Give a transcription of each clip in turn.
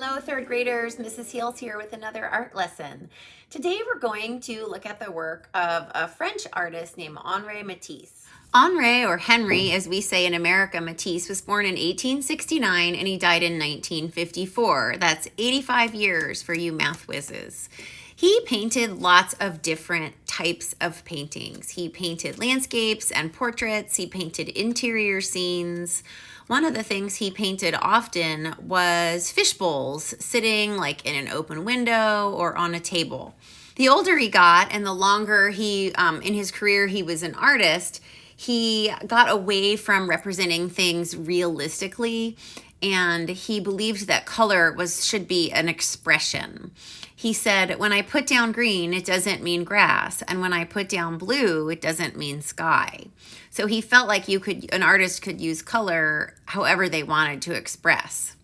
Hello, third graders. Mrs. Heels here with another art lesson. Today we're going to look at the work of a French artist named Henri Matisse. Henri, or Henry, as we say in America, Matisse, was born in 1869 and he died in 1954. That's 85 years for you math whizzes. He painted lots of different types of paintings. He painted landscapes and portraits. He painted interior scenes. One of the things he painted often was fish bowls sitting like in an open window or on a table. The older he got and the longer in his career he was an artist, he got away from representing things realistically, and he believed that color should be an expression. He said, when I put down green, it doesn't mean grass. And when I put down blue, it doesn't mean sky. So he felt like an artist could use color however they wanted to express.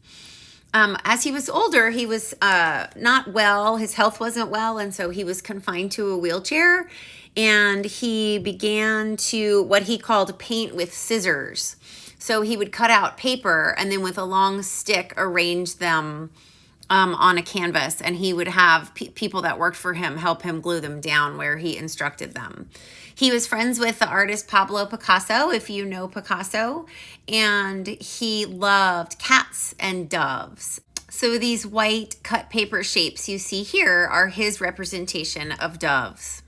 As he was older, he was not well. His health wasn't well, and so he was confined to a wheelchair. And he began to what he called paint with scissors. So he would cut out paper and then with a long stick arrange them on a canvas, and he would have people that worked for him help him glue them down where he instructed them. He was friends with the artist Pablo Picasso, if you know Picasso, and he loved cats and doves. So these white cut paper shapes you see here are his representation of doves.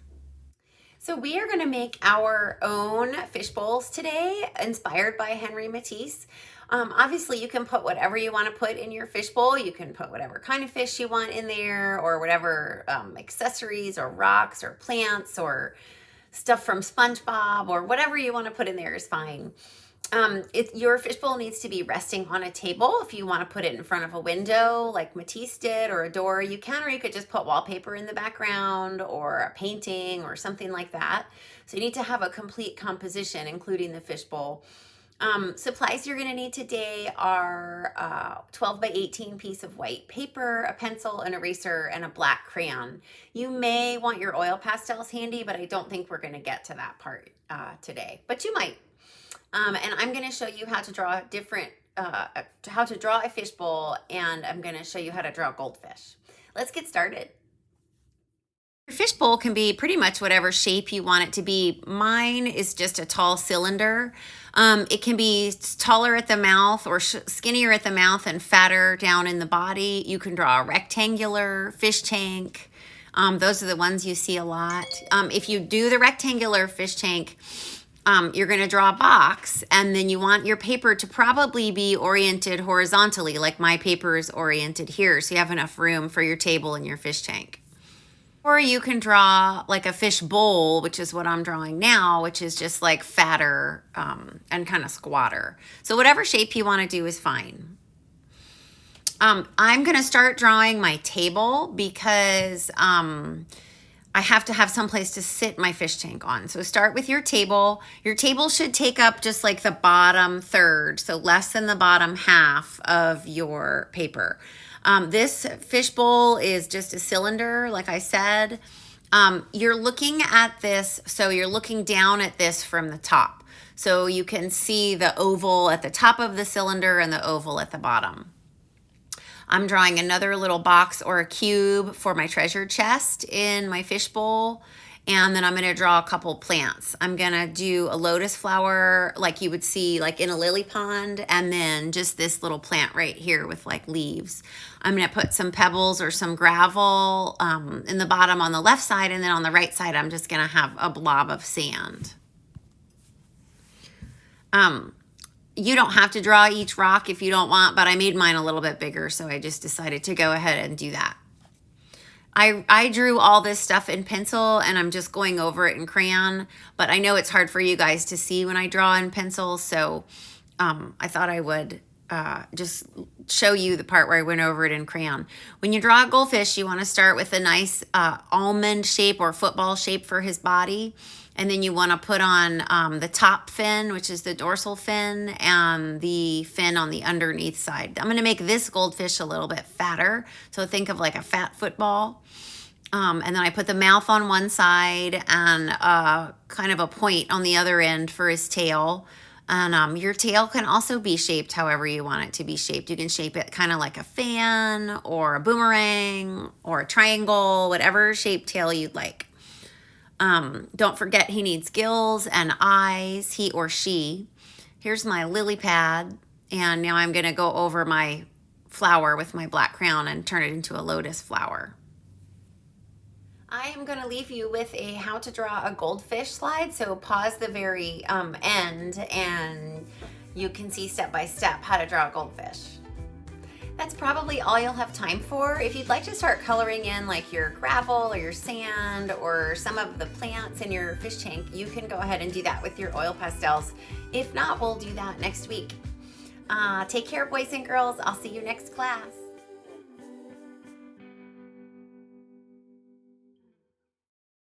So we are going to make our own fish bowls today, inspired by Henri Matisse. Obviously, you can put whatever you want to put in your fish bowl. You can put whatever kind of fish you want in there, or whatever accessories or rocks or plants or stuff from SpongeBob, or whatever you want to put in there is fine. Your fish bowl needs to be resting on a table. If you want to put it in front of a window like Matisse did, or a door, you can, or you could just put wallpaper in the background or a painting or something like that. So you need to have a complete composition, including the fish bowl. Supplies you're going to need today are 12 by 18 piece of white paper, a pencil, an eraser, and a black crayon. You may want your oil pastels handy, but I don't think we're going to get to that part today, but you might. And I'm going to show you how to draw a fish bowl, and I'm going to show you how to draw a goldfish. Let's get started. Your fish bowl can be pretty much whatever shape you want it to be. Mine is just a tall cylinder. It can be taller at the mouth or skinnier at the mouth and fatter down in the body. You can draw a rectangular fish tank. Those are the ones you see a lot. If you do the rectangular fish tank, you're going to draw a box, and then you want your paper to probably be oriented horizontally, like my paper is oriented here, so you have enough room for your table and your fish tank. Or you can draw like a fish bowl, which is what I'm drawing now, which is just like fatter and kind of squatter. So whatever shape you want to do is fine. I'm going to start drawing my table because I have to have some place to sit my fish tank on. So start with your table. Your table should take up just like the bottom third, so less than the bottom half of your paper. This fish bowl is just a cylinder, like I said. You're looking at this, so you're looking down at this from the top. So you can see the oval at the top of the cylinder and the oval at the bottom. I'm drawing another little box or a cube for my treasure chest in my fish bowl. And then I'm going to draw a couple plants. I'm going to do a lotus flower like you would see like in a lily pond, and then just this little plant right here with like leaves. I'm going to put some pebbles or some gravel in the bottom on the left side, and then on the right side I'm just going to have a blob of sand. You don't have to draw each rock if you don't want, but I made mine a little bit bigger, so I just decided to go ahead and do that. I drew all this stuff in pencil, and I'm just going over it in crayon, but I know it's hard for you guys to see when I draw in pencil, so I thought I would just show you the part where I went over it in crayon. When you draw a goldfish, you want to start with a nice almond shape or football shape for his body, and then you want to put on the top fin, which is the dorsal fin, and the fin on the underneath side. I'm going to make this goldfish a little bit fatter, so think of like a fat football. And then I put the mouth on one side and kind of a point on the other end for his tail. And your tail can also be shaped however you want it to be shaped. You can shape it kind of like a fan or a boomerang or a triangle, whatever shaped tail you'd like. Don't forget he needs gills and eyes, he or she. Here's my lily pad, and now I'm going to go over my flower with my black crayon and turn it into a lotus flower. I am going to leave you with a how to draw a goldfish slide, so pause the very end and you can see step by step how to draw a goldfish. That's probably all you'll have time for. If you'd like to start coloring in like your gravel or your sand or some of the plants in your fish tank, you can go ahead and do that with your oil pastels. If not, we'll do that next week. Take care, boys and girls. I'll see you next class.